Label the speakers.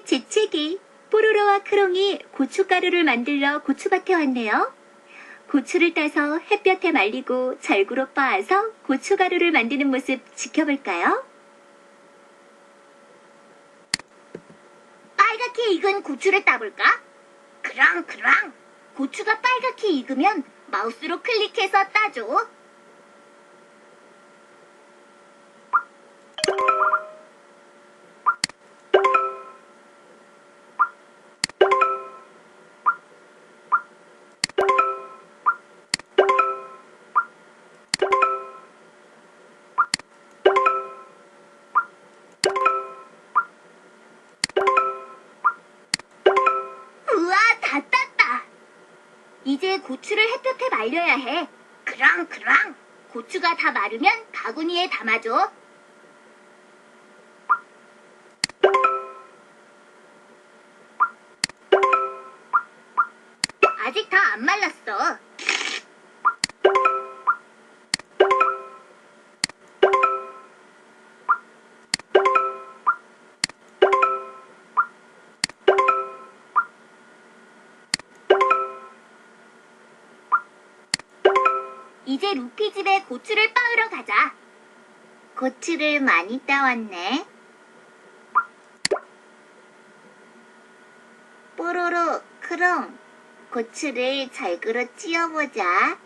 Speaker 1: 오늘의 재채기. 뽀로로와 크롱이 고춧가루를 만들러 고추밭에 왔네요. 고추를 따서 햇볕에 말리고 절구로 빻아서 고춧가루를 만드는 모습 지켜볼까요?
Speaker 2: 빨갛게 익은 고추를 따볼까? 그럼. 고추가 빨갛게 익으면 마우스로 클릭해서 따줘. 우와, 다 땄다. 이제 고추를 햇볕에 말려야 해. 그럼. 고추가 다 마르면 바구니에 담아줘. 아직 다 안 말랐어. 이제 루피 집에 고추를 빻으러 가자. 고추를 많이 따왔네. 뽀로로, 크롱, 고추를 절구로 찧어보자.